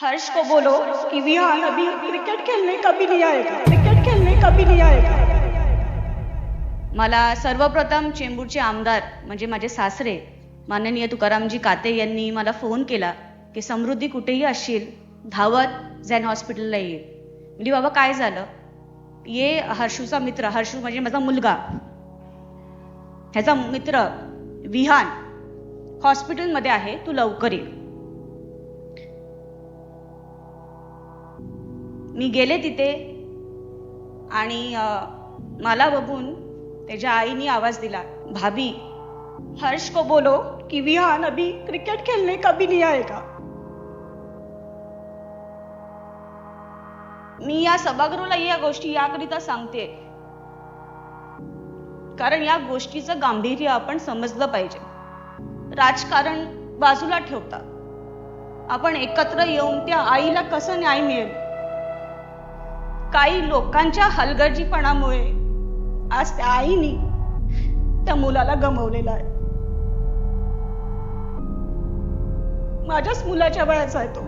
हर्ष को बोलो कि विहान अभी क्रिकेट खेलने कभी नहीं आएगा, क्रिकेट खेलने कभी नहीं आएगा। मला सर्वप्रथम चेंबूरचे आमदार म्हणजे माझे सासरे माननीय तुकारामजी काते यांनी मला फोन केला की समृद्धी कुठेही असशील धावत झेन हॉस्पिटलला ये. म्हणजे बाबा काय झालं? ये हर्षूचा मित्र, हर्षू म्हणजे माझा मुलगा, ह्याचा मित्र विहान हॉस्पिटलमध्ये आहे, तू लवकर ये. मी गेले तिथे आणि मला बघून त्याच्या आईने आवाज दिला, भाभी हर्ष को बोलो कि विहान अभी क्रिकेट खेलने कभी नहीं आएगा. मी या सभागृहाला या गोष्टी याकरिता सांगते कारण या गोष्टीचं गांभीर्य आपण समजलं पाहिजे. राजकारण बाजूला ठेवता आपण एकत्र येऊन त्या आईला कसं न्याय मिळेल? काही लोकांच्या हलगर्जीपणामुळे आज त्या आईनी त्या मुलाला गमावलेला आहे. माझ्याच मुलाच्या वयाचा आहे तो.